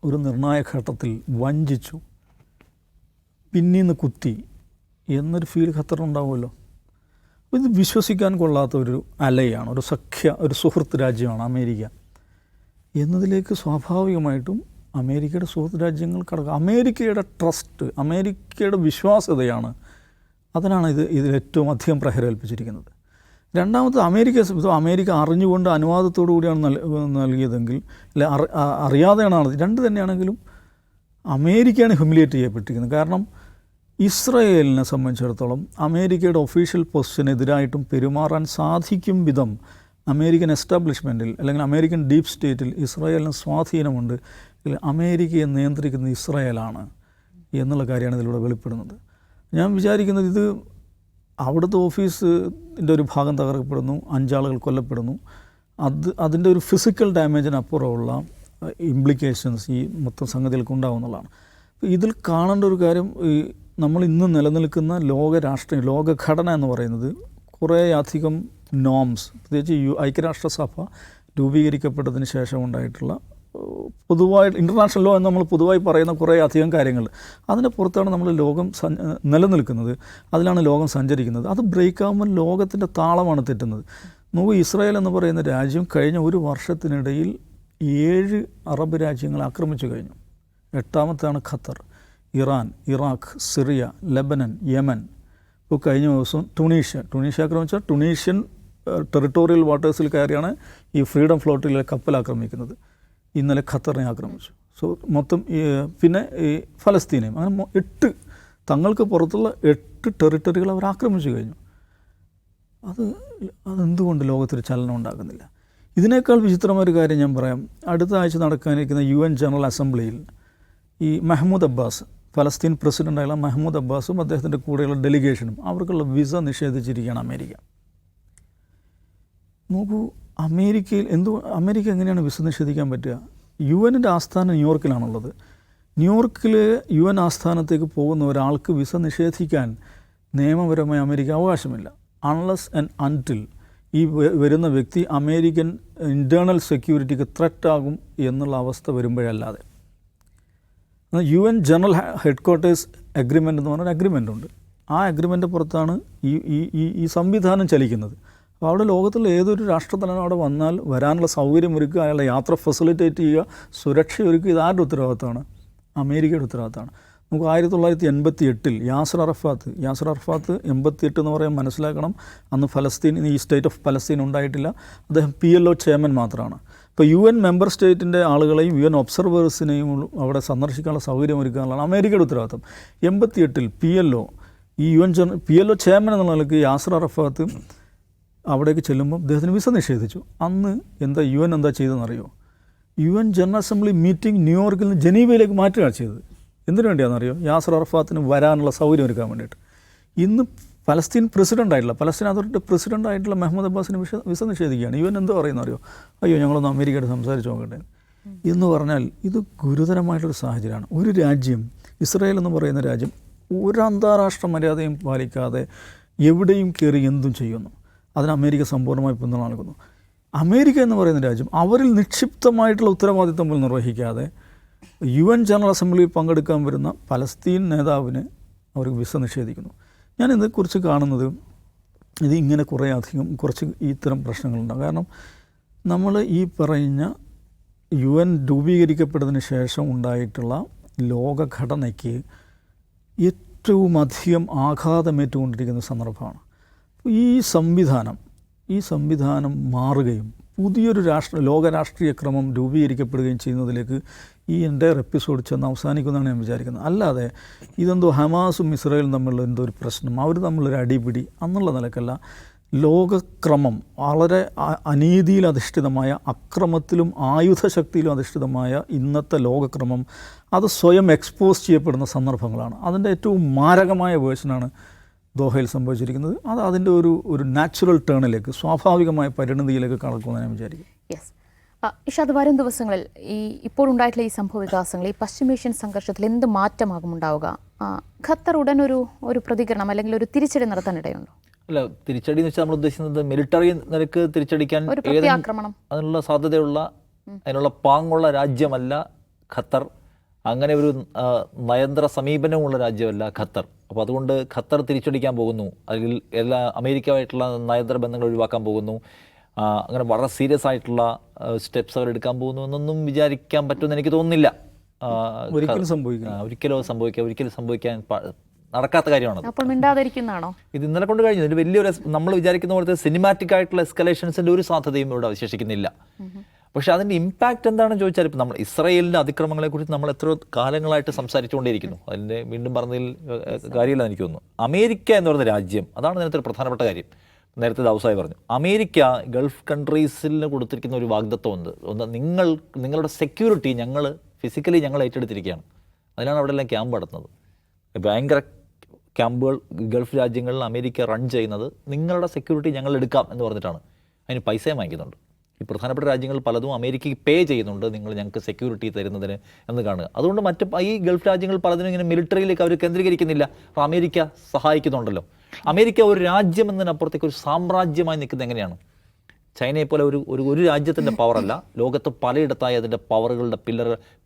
ഒരു നിർണായക ഘട്ടത്തിൽ വഞ്ചിച്ചു, പിന്നീന്ന് കുത്തി എന്നൊരു ഫീൽ ഖത്തറിനുണ്ടാവുമല്ലോ. ഇത് വിശ്വസിക്കാൻ കൊള്ളാത്ത ഒരു അലയാണ്, ഒരു സുഹൃത്ത് രാജ്യമാണ് അമേരിക്ക എന്നതിലേക്ക് സ്വാഭാവികമായിട്ടും അമേരിക്കയുടെ സുഹൃത്ത് രാജ്യങ്ങൾ കടക്കുക. അമേരിക്കയുടെ ട്രസ്റ്റ്, അമേരിക്കയുടെ വിശ്വാസ്യതയാണ്, അതിനാണ് ഇതിലേറ്റവും അധികം പ്രഹരേൽപ്പിച്ചിരിക്കുന്നത്. രണ്ടാമത് അമേരിക്ക അറിഞ്ഞുകൊണ്ട് അനുവാദത്തോടു കൂടിയാണ് നൽകിയതെങ്കിൽ, അല്ലെ അറിയാതെയാണ്, രണ്ട് തന്നെയാണെങ്കിലും അമേരിക്കയാണ് ഹ്യൂമിലിയേറ്റ് ചെയ്യപ്പെട്ടിരിക്കുന്നത്. കാരണം ഇസ്രയേലിനെ സംബന്ധിച്ചിടത്തോളം അമേരിക്കയുടെ ഒഫീഷ്യൽ പൊസിഷനെതിരായിട്ടും പെരുമാറാൻ സാധിക്കും വിധം അമേരിക്കൻ എസ്റ്റാബ്ലിഷ്മെൻറ്റിൽ അല്ലെങ്കിൽ അമേരിക്കൻ ഡീപ്പ് സ്റ്റേറ്റിൽ ഇസ്രായേലിന് സ്വാധീനമുണ്ട്. അമേരിക്കയെ നിയന്ത്രിക്കുന്നത് ഇസ്രായേലാണ് എന്നുള്ള കാര്യമാണ് ഇതിലൂടെ വെളിപ്പെടുന്നത്. ഞാൻ വിചാരിക്കുന്നത് ഇത് അവിടുത്തെ ഓഫീസിൻ്റെ ഒരു ഭാഗം തകർക്കപ്പെടുന്നു, 5 ആളുകൾ കൊല്ലപ്പെടുന്നു, അതിൻ്റെ ഒരു ഫിസിക്കൽ ഡാമേജിനപ്പുറമുള്ള ഇംപ്ലിക്കേഷൻസ് ഈ മൊത്തം സംഗതികൾക്ക് ഉണ്ടാകുമെന്നുള്ളതാണ്. ഇതിൽ കാണേണ്ട ഒരു കാര്യം, നമ്മൾ ഇന്ന് നിലനിൽക്കുന്ന ലോകഘടന എന്ന് പറയുന്നത് കുറേയധികം നോംസ്, പ്രത്യേകിച്ച് ഐക്യരാഷ്ട്രസഭ രൂപീകരിക്കപ്പെട്ടതിന് ശേഷം ഉണ്ടായിട്ടുള്ള പൊതുവായി ഇൻ്റർനാഷണൽ ലോ എന്ന് നമ്മൾ പൊതുവായി പറയുന്ന കുറേ അധികം കാര്യങ്ങൾ, അതിൻ്റെ പുറത്താണ് നമ്മൾ ലോകം നിലനിൽക്കുന്നത്, അതിലാണ് ലോകം സഞ്ചരിക്കുന്നത്. അത് ബ്രേക്ക് ആകുമ്പോൾ ലോകത്തിൻ്റെ താളമാണ് തെറ്റുന്നത്. നോക്കൂ, ഇസ്രായേൽ എന്ന് പറയുന്ന രാജ്യം കഴിഞ്ഞ ഒരു വർഷത്തിനിടയിൽ 7 അറബ് രാജ്യങ്ങൾ ആക്രമിച്ചു കഴിഞ്ഞു. 8ാമത്താണ് Qatar, Iran, Iraq, Syria, Lebanon, Yemen. ഇപ്പോൾ കഴിഞ്ഞ ദിവസം ടുണീഷ്യ ആക്രമിച്ച ടുണീഷ്യൻ ടെറിട്ടോറിയൽ വാട്ടേഴ്സിൽ കയറിയാണ് ഈ ഫ്രീഡം ഫ്ലോട്ടിലെ കപ്പൽ ആക്രമിക്കുന്നത്. ഇന്നലെ ഖത്തറിനെ ആക്രമിച്ചു. മൊത്തം പിന്നെ ഈ ഫലസ്തീനെയും, അങ്ങനെ 8 തങ്ങൾക്ക് പുറത്തുള്ള 8 ടെറിട്ടറികൾ അവർ ആക്രമിച്ചു കഴിഞ്ഞു. അതെന്തുകൊണ്ട് ലോകത്തൊരു ചലനം ഉണ്ടാകുന്നില്ല? ഇതിനേക്കാൾ വിചിത്രമായൊരു കാര്യം ഞാൻ പറയാം. അടുത്ത ആഴ്ച നടക്കാനിരിക്കുന്ന UN ജനറൽ അസംബ്ലിയിൽ ഈ മെഹ്മൂദ് അബ്ബാസ്, ഫലസ്തീൻ പ്രസിഡൻ്റായുള്ള മെഹ്മൂദ് അബ്ബാസും അദ്ദേഹത്തിൻ്റെ കൂടെയുള്ള ഡെലിഗേഷനും അവർക്കുള്ള വിസ നിഷേധിച്ചിരിക്കുകയാണ് അമേരിക്ക. നോക്കൂ, അമേരിക്ക എങ്ങനെയാണ് വിസ നിഷേധിക്കാൻ പറ്റുക? UN ആസ്ഥാനം ന്യൂയോർക്കിലാണുള്ളത്. ന്യൂയോർക്കിൽ UN ആസ്ഥാനത്തേക്ക് പോകുന്ന ഒരാൾക്ക് വിസ നിഷേധിക്കാൻ നിയമപരമായി അമേരിക്ക അവകാശമില്ല, അൺലെസ് ആൻഡ് അൺടിൽ ഈ വരുന്ന വ്യക്തി അമേരിക്കൻ ഇൻറ്റേർണൽ സെക്യൂരിറ്റിക്ക് ത്രെറ്റാകും എന്നുള്ള അവസ്ഥ വരുമ്പോഴല്ലാതെ. UN ജനറൽ ഹെഡ്ക്വാർട്ടേഴ്സ് അഗ്രിമെൻ്റ് എന്ന് പറഞ്ഞൊരു അഗ്രിമെൻ്റ് ഉണ്ട്. ആ അഗ്രിമെൻ്റ് പുറത്താണ് ഈ സംവിധാനം ചലിക്കുന്നത്. അപ്പോൾ അവിടെ ലോകത്തുള്ള ഏതൊരു രാഷ്ട്രത്തലവനും അവിടെ വന്നാൽ വരാനുള്ള സൗകര്യം ഒരുക്കുക, അയാളുടെ യാത്ര ഫെസിലിറ്റേറ്റ് ചെയ്യുക, സുരക്ഷ ഒരുക്കുക, ഇത് ആരുടെ ഉത്തരവാദിത്തമാണ്? അമേരിക്കയുടെ ഉത്തരവാദിത്തമാണ്. നമുക്ക് 1988 യാസർ അറഫാത്ത് 88 എന്ന് പറയാൻ മനസ്സിലാക്കണം, അന്ന് ഈ സ്റ്റേറ്റ് ഓഫ് ഫലസ്തീൻ ഉണ്ടായിട്ടില്ല. അദ്ദേഹം PLO ചെയർമാൻ മാത്രമാണ്. ഇപ്പോൾ UN മെമ്പർ സ്റ്റേറ്റിൻ്റെ ആളുകളെയും UN ഒബ്സർവേഴ്സിനെയും അവിടെ സന്ദർശിക്കാനുള്ള സൗകര്യം ഒരുക്കാനുള്ളതാണ് അമേരിക്കയുടെ ഉത്തരവാദിത്തം. 88 PLO ചെയർമാൻ എന്നുള്ള നിലയ്ക്ക് യാസർ അറഫാത്ത് അവിടേക്ക് ചെല്ലുമ്പോൾ അദ്ദേഹത്തിന് വിസ നിഷേധിച്ചു. അന്ന് UN എന്താ ചെയ്തതെന്നറിയോ? UN ജനറൽ അസംബ്ലി മീറ്റിംഗ് ന്യൂയോർക്കിൽ നിന്ന് ജനീവയിലേക്ക് മാറ്റുകയാണ് ചെയ്തത്. എന്തിനു വേണ്ടിയാണെന്നറിയോ? യാസർ അറഫാത്തിന് വരാനുള്ള സൗകര്യം ഒരുക്കാൻ വേണ്ടിയിട്ട്. ഇന്ന് പലസ്തീൻ അതോറിറ്റി പ്രസിഡൻ്റായിട്ടുള്ള മെഹ്മൂദ് അബ്ബാസിന് വിസ നിഷേധിക്കുകയാണ്. UN എന്തോ പറയുന്നറിയോ? അയ്യോ, ഞങ്ങളൊന്ന് അമേരിക്കയോട് സംസാരിച്ച് നോക്കട്ടെ എന്ന് പറഞ്ഞാൽ ഇത് ഗുരുതരമായിട്ടൊരു സാഹചര്യമാണ്. ഒരു രാജ്യം, ഇസ്രായേൽ എന്ന് പറയുന്ന രാജ്യം, ഒരു അന്താരാഷ്ട്ര മര്യാദയും പാലിക്കാതെ എവിടെയും കയറി എന്തും ചെയ്യുന്നു. അതിന് അമേരിക്ക സമ്പൂർണ്ണമായി പിന്തുണ നൽകുന്നു. അമേരിക്ക എന്ന് പറയുന്ന രാജ്യം അവരിൽ നിക്ഷിപ്തമായിട്ടുള്ള ഉത്തരവാദിത്തം പോലും നിർവഹിക്കാതെ UN ജനറൽ അസംബ്ലിയിൽ പങ്കെടുക്കാൻ വരുന്ന പലസ്തീൻ നേതാവിന് അവർക്ക് വിസ നിഷേധിക്കുന്നു. ഞാൻ ഇതേക്കുറിച്ച് കാണുന്നത്, ഇത് ഇങ്ങനെ കുറച്ച് ഇത്തരം പ്രശ്നങ്ങളുണ്ടാകും. കാരണം നമ്മൾ ഈ പറഞ്ഞ UN രൂപീകരിക്കപ്പെട്ടതിന് ശേഷം ഉണ്ടായിട്ടുള്ള ലോകഘടനയ്ക്ക് ഏറ്റവും അധികം ആഘാതമേറ്റുകൊണ്ടിരിക്കുന്ന സന്ദർഭമാണ്. ഈ സംവിധാനം മാറുകയും പുതിയൊരു ലോകരാഷ്ട്രീയ ക്രമം രൂപീകരിക്കപ്പെടുകയും ചെയ്യുന്നതിലേക്ക് ഈ എൻ്റയർ എപ്പിസോഡ് ചെന്ന് അവസാനിക്കുമെന്നാണ് ഞാൻ വിചാരിക്കുന്നത്. അല്ലാതെ ഇതെന്തോ ഹമാസും ഇസ്രായേലും തമ്മിലുള്ള എന്തോ ഒരു പ്രശ്നം, അവർ തമ്മിലൊരു അടിപിടി എന്നുള്ള നിലക്കല്ല. ലോകക്രമം വളരെ അനീതിയിൽ അധിഷ്ഠിതമായ, അക്രമത്തിലും ആയുധശക്തിയിലും അധിഷ്ഠിതമായ ഇന്നത്തെ ലോകക്രമം അത് സ്വയം എക്സ്പോസ് ചെയ്യപ്പെടുന്ന സന്ദർഭങ്ങളാണ്. അതിൻ്റെ ഏറ്റവും മാരകമായ വേർഷനാണ് ദോഹയിൽ സംഭവിച്ചിരിക്കുന്നത്. അത് അതിൻ്റെ ഒരു നാച്ചുറൽ ടേണിലേക്ക്, സ്വാഭാവികമായ പരിണതിയിലേക്ക് കടക്കുമെന്ന് ഞാൻ വിചാരിക്കും. യെസ്, ഇഷാദ്, വരും ദിവസങ്ങളിൽ ഇപ്പോൾ ഉണ്ടായിട്ടുള്ള ഈ സംഭവ വികാസങ്ങൾ, ഈ പശ്ചിമേഷ്യൻ സംഘർഷത്തിൽ എന്ത് മാറ്റമാകും ഉണ്ടാവുക? ഖത്തർ ഉടൻ ഒരു പ്രതികരണം അല്ലെങ്കിൽ ഒരു തിരിച്ചടി നടത്താനിടയുണ്ടോ? അല്ല, തിരിച്ചടി എന്ന് വെച്ചാൽ നമ്മൾ ഉദ്ദേശിക്കുന്നത് മിലിറ്ററി നിരക്ക് തിരിച്ചടിക്കാൻ ഒരു പ്രത്യാക്രമണം അതിനുള്ള സാധ്യതയുള്ള അതിനുള്ള പാങ്ങുള്ള രാജ്യമല്ല ഖത്തർ. അങ്ങനെ ഒരു നയതന്ത്ര സമീപനമുള്ള രാജ്യമല്ല ഖത്തർ. അപ്പോൾ അതുകൊണ്ട് ഖത്തർ തിരിച്ചടിക്കാൻ പോകുന്നു, അതിൽ എല്ലാ അമേരിക്കയുമായിട്ടുള്ള നയതന്ത്ര ബന്ധങ്ങൾ ഒഴിവാക്കാൻ പോകുന്നു, അങ്ങനെ വളരെ സീരിയസ് ആയിട്ടുള്ള സ്റ്റെപ്സ് അവർ എടുക്കാൻ പോകുന്നു എന്നൊന്നും വിചാരിക്കാൻ പറ്റുമെന്ന് എനിക്ക് തോന്നുന്നില്ല. ഒരിക്കലും സംഭവിക്കാം. ഒരിക്കലും സംഭവിക്കാൻ നടക്കാത്ത കാര്യമാണ്. അപ്പോൾ മിണ്ടാതിരിക്കുന്നതാണോ ഇത്? ഇന്നലെ കൊണ്ട് കഴിഞ്ഞു. ഇതിന് വലിയൊരു നമ്മൾ വിചാരിക്കുന്ന പോലത്തെ സിനിമാറ്റിക് ആയിട്ടുള്ള എസ്കലേഷൻസിൻ്റെ ഒരു സാധ്യതയും ഇവിടെ അവശേഷിക്കുന്നില്ല. പക്ഷേ അതിൻ്റെ ഇമ്പാക്റ്റ് എന്താണെന്ന് ചോദിച്ചാൽ, ഇപ്പം നമ്മൾ ഇസ്രായേലിൻ്റെ അതിക്രമങ്ങളെക്കുറിച്ച് നമ്മൾ എത്ര കാലങ്ങളായിട്ട് സംസാരിച്ചുകൊണ്ടേയിരിക്കുന്നു. അതിൻ്റെ വീണ്ടും പറഞ്ഞതിൽ കാര്യമില്ല എനിക്ക് തോന്നുന്നു. അമേരിക്ക എന്ന് പറയുന്ന രാജ്യം, അതാണ് ഇതിനകത്ത് ഒരു പ്രധാനപ്പെട്ട കാര്യം. നേരത്തെ ദാവൂസായി പറഞ്ഞു, അമേരിക്ക ഗൾഫ് കൺട്രീസിന് കൊടുത്തിരിക്കുന്ന ഒരു വാഗ്ദത്വമുണ്ട്. ഒന്ന്, നിങ്ങളുടെ സെക്യൂരിറ്റി ഫിസിക്കലി ഞങ്ങൾ ഏറ്റെടുത്തിരിക്കുകയാണ്. അതിനാണ് അവിടെ എല്ലാം ക്യാമ്പ് നടത്തുന്നത്. ഭയങ്കര ക്യാമ്പുകൾ ഗൾഫ് രാജ്യങ്ങളിൽ അമേരിക്ക റൺ ചെയ്യുന്നത് നിങ്ങളുടെ സെക്യൂരിറ്റി ഞങ്ങൾ എടുക്കാം എന്ന് പറഞ്ഞിട്ടാണ്. അതിന് പൈസയും വാങ്ങിക്കുന്നുണ്ട്. ഈ പ്രധാനപ്പെട്ട രാജ്യങ്ങൾ പലതും അമേരിക്കയ്ക്ക് പേ ചെയ്യുന്നുണ്ട്, നിങ്ങൾ ഞങ്ങൾക്ക് സെക്യൂരിറ്റി തരുന്നതിന് എന്ന് കാണുക. അതുകൊണ്ട് ഈ ഗൾഫ് രാജ്യങ്ങൾ പലതിനും ഇങ്ങനെ മിലിറ്ററിയിലേക്ക് അവർ കേന്ദ്രീകരിക്കുന്നില്ല. അപ്പോൾ അമേരിക്ക സഹായിക്കുന്നുണ്ടല്ലോ. അമേരിക്ക ഒരു രാജ്യം എന്നതിനപ്പുറത്തേക്ക് ഒരു സാമ്രാജ്യമായി നിൽക്കുന്നത് എങ്ങനെയാണ്? ചൈനയെ പോലെ ഒരു രാജ്യത്തിൻ്റെ പവറല്ല, ലോകത്ത് പലയിടത്തായി അതിൻ്റെ പവറുകളുടെ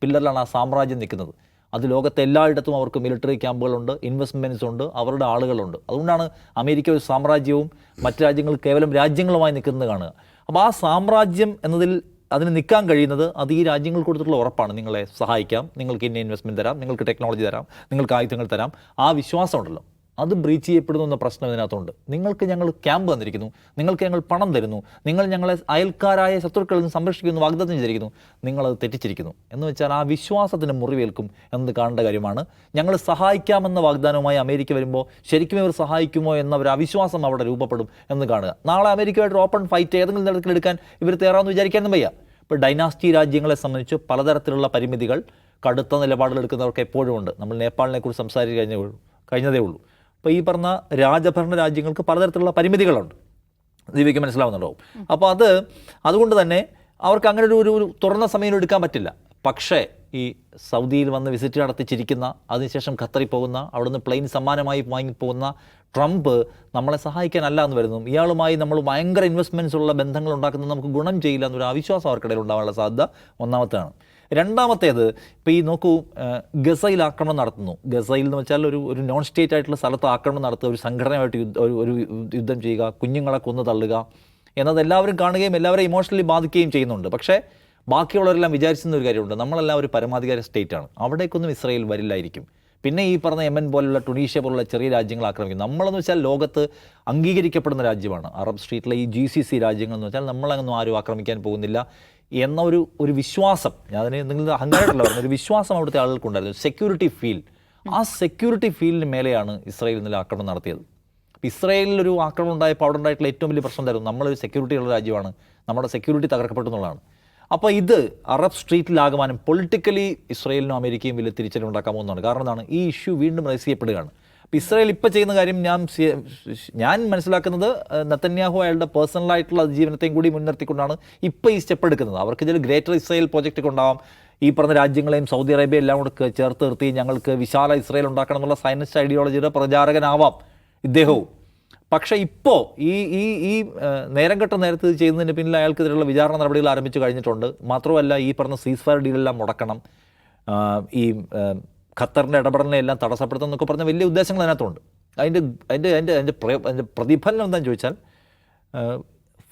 പില്ലറിലാണ് ആ സാമ്രാജ്യം നിൽക്കുന്നത്. അത് ലോകത്തെ എല്ലായിടത്തും അവർക്ക് മിലിറ്ററി ക്യാമ്പുകളുണ്ട്, ഇൻവെസ്റ്റ്മെൻറ്റ്സ് ഉണ്ട്, അവരുടെ ആളുകളുണ്ട്. അതുകൊണ്ടാണ് അമേരിക്ക ഒരു സാമ്രാജ്യവും മറ്റ് രാജ്യങ്ങൾ കേവലം രാജ്യങ്ങളുമായി നിൽക്കുന്നത് കാണുക. അപ്പോൾ ആ സാമ്രാജ്യം എന്നതിൽ അതിന് നിൽക്കാൻ കഴിയുന്നത് അത് ഈ രാജ്യങ്ങൾ കൊടുത്തിട്ടുള്ള ഉറപ്പാണ്. നിങ്ങളെ സഹായിക്കാം, നിങ്ങൾക്ക് ഇന്ന ഇൻവെസ്റ്റ്മെൻറ്റ് തരാം, നിങ്ങൾക്ക് ടെക്നോളജി തരാം, നിങ്ങൾക്ക് ആയുധങ്ങൾ തരാം. ആ വിശ്വാസം ഉണ്ടല്ലോ, അത് ബ്രീച്ച് ചെയ്യപ്പെടുന്നു എന്ന പ്രശ്നം ഇതിനകത്തുണ്ട്. ഞങ്ങൾ ക്യാമ്പ് തന്നിരിക്കുന്നു, നിങ്ങൾക്ക് ഞങ്ങൾ പണം തരുന്നു, നിങ്ങൾ ഞങ്ങളെ അയൽക്കാരായ ശത്രുക്കളിൽ നിന്ന് സംരക്ഷിക്കുന്നു, വാഗ്ദത്തം ചെയ്തിരിക്കുന്നു, നിങ്ങളത് തെറ്റിച്ചിരിക്കുന്നു എന്ന് വെച്ചാൽ ആ വിശ്വാസത്തിന് മുറിവേൽക്കും എന്ന് കാണേണ്ട കാര്യമാണ്. ഞങ്ങൾ സഹായിക്കാമെന്ന വാഗ്ദാനവുമായി അമേരിക്ക വരുമ്പോൾ ശരിക്കും ഇവർ സഹായിക്കുമോ എന്ന ഒരു അവിശ്വാസം അവിടെ രൂപപ്പെടും എന്ന് കാണുക. നാളെ അമേരിക്കയുമായിട്ട് ഓപ്പൺ ഫൈറ്റ് ഏതെങ്കിലും തരത്തിലെടുക്കാൻ ഇവർ തയ്യാറാണെന്ന് വിചാരിക്കാനും വയ്യ. ഇപ്പോൾ ഡൈനാസ്റ്റി രാജ്യങ്ങളെ സംബന്ധിച്ച് പലതരത്തിലുള്ള പരിമിതികൾ, കടുത്ത നിലപാടുകളെടുക്കുന്നവർക്ക് എപ്പോഴും ഉണ്ട്. നമ്മൾ നേപ്പാളിനെ കുറിച്ച് സംസാരിച്ച് കഴിഞ്ഞതേ ഉള്ളൂ. അപ്പോൾ ഈ പറഞ്ഞ രാജഭരണ രാജ്യങ്ങൾക്ക് പലതരത്തിലുള്ള പരിമിതികളുണ്ട്, ദീപിക്ക് മനസ്സിലാവുന്നുണ്ടാവും. അപ്പോൾ അതുകൊണ്ട് തന്നെ അവർക്ക് അങ്ങനെ ഒരു തുറന്ന സമയം എടുക്കാൻ പറ്റില്ല. പക്ഷേ ഈ സൗദിയിൽ വന്ന് വിസിറ്റ് നടത്തിച്ചിരിക്കുന്ന, അതിനുശേഷം ഖത്തറിൽ പോകുന്ന, അവിടുന്ന് പ്ലെയിൻ സമ്മാനമായി വാങ്ങിപ്പോകുന്ന ട്രംപ് നമ്മളെ സഹായിക്കാനല്ല എന്ന് വരുന്നു. ഇയാളുമായി നമ്മൾ ഭയങ്കര ഇൻവെസ്റ്റ്മെൻറ്റ്സ് ഉള്ള ബന്ധങ്ങൾ ഉണ്ടാക്കുന്നത് നമുക്ക് ഗുണം ചെയ്യില്ല എന്നൊരു അവിശ്വാസം അവർക്കിടയിൽ ഉണ്ടാകാനുള്ള സാധ്യത ഒന്നാമത്തെയാണ്. രണ്ടാമത്തേത്, ഇപ്പോൾ ഈ നോക്കൂ, ഗസയിൽ ആക്രമണം നടത്തുന്നു. ഗസയിൽ എന്ന് വെച്ചാൽ ഒരു നോൺ സ്റ്റേറ്റ് ആയിട്ടുള്ള സ്ഥലത്ത് ആക്രമണം നടത്തുക, ഒരു സംഘടനയായിട്ട് ഒരു യുദ്ധം ചെയ്യുക, കുഞ്ഞുങ്ങളെ കൊന്നു തള്ളുക എന്നത് എല്ലാവരും കാണുകയും എല്ലാവരെയും ഇമോഷണലി ബാധിക്കുകയും ചെയ്യുന്നുണ്ട്. പക്ഷേ ബാക്കിയുള്ളവരെല്ലാം വിചാരിച്ചിരുന്ന ഒരു കാര്യമുണ്ട്, നമ്മളെല്ലാം ഒരു പരമാധികാര സ്റ്റേറ്റാണ്, അവിടേക്കൊന്നും ഇസ്രായേൽ വരില്ലായിരിക്കും. പിന്നെ ഈ പറഞ്ഞ യമൻ പോലുള്ള, ടുണീഷ്യ പോലുള്ള ചെറിയ രാജ്യങ്ങൾ ആക്രമിക്കും. നമ്മളെന്ന് വെച്ചാൽ ലോകത്ത് അംഗീകരിക്കപ്പെടുന്ന രാജ്യമാണ്. അറബ് സ്ട്രീറ്റിലെ ഈ GCC രാജ്യങ്ങളെന്ന് വെച്ചാൽ നമ്മളങ്ങൊന്നും ആരും ആക്രമിക്കാൻ പോകുന്നില്ല എന്ന ഒരു വിശ്വാസം, അതിന് നിങ്ങൾ അഹങ്കാരമല്ല പറഞ്ഞ ഒരു വിശ്വാസം അവിടുത്തെ ആളുകൾക്കുണ്ടായിരുന്നു, സെക്യൂരിറ്റി ഫീൽ. ആ സെക്യൂരിറ്റി ഫീലിന് മേലെയാണ് ഇസ്രായേൽ ഇന്നലെ ആക്രമണം നടത്തിയത്. ഇസ്രായേലിൽ ഒരു ആക്രമണം ഉണ്ടായപ്പോൾ അവിടെ ഉണ്ടായിട്ടുള്ള ഏറ്റവും വലിയ പ്രശ്നം തരുന്നു, നമ്മളൊരു സെക്യൂരിറ്റി ഉള്ള രാജ്യമാണ്, നമ്മുടെ സെക്യൂരിറ്റി തകർക്കപ്പെട്ടു എന്നുള്ളതാണ്. അപ്പോൾ ഇത് അറബ് സ്ട്രീറ്റിലാകുവാനും പൊളിറ്റിക്കലി ഇസ്രായേലിനും അമേരിക്കയും വലിയ തിരിച്ചടിവുണ്ടാക്കാൻ പോകുന്നതാണ്. കാരണം എന്താണ്, ഈ ഇഷ്യൂ വീണ്ടും റൈസ് ചെയ്യപ്പെടുകയാണ്. അപ്പോൾ ഇസ്രായേൽ ഇപ്പോൾ ചെയ്യുന്ന കാര്യം ഞാൻ മനസ്സിലാക്കുന്നത്, നെതന്യാഹു അയാളുടെ പേഴ്സണലായിട്ടുള്ള ജീവനത്തെയും കൂടി മുൻനിർത്തിക്കൊണ്ടാണ് ഇപ്പോൾ ഈ സ്റ്റെപ്പ് എടുക്കുന്നത്. അവർക്ക് ഇതിൽ ഗ്രേറ്റർ ഇസ്രായേൽ പ്രോജക്റ്റ് കൊണ്ടാവാം, ഈ പറഞ്ഞ രാജ്യങ്ങളെയും സൗദി അറേബ്യ എല്ലാം കൂടെ ചേർത്ത് നിർത്തി ഞങ്ങൾക്ക് വിശാല ഇസ്രായേൽ ഉണ്ടാക്കണം എന്നുള്ള സയനിസ്റ്റ് ഐഡിയോളജിയുടെ പ്രചാരകനാവാം ഇദ്ദേഹവും. പക്ഷേ ഇപ്പോൾ ഈ നേരം കെട്ട നേരത്ത് ചെയ്യുന്നതിന് പിന്നിൽ അയാൾക്കെതിരെയുള്ള വിചാരണ നടപടികൾ ആരംഭിച്ചു കഴിഞ്ഞിട്ടുണ്ട്. മാത്രമല്ല ഈ പറഞ്ഞ സീസ് ഫയർ ഡീലെല്ലാം മുടക്കണം, ഈ ഖത്തറിൻ്റെ ഇടപെടലിനെ എല്ലാം തടസ്സപ്പെടുത്തും എന്നൊക്കെ പറഞ്ഞ വലിയ ഉദ്ദേശങ്ങൾ അതിനകത്തുണ്ട്. അതിൻ്റെ പ്രതിഫലനം എന്താണെന്ന് ചോദിച്ചാൽ,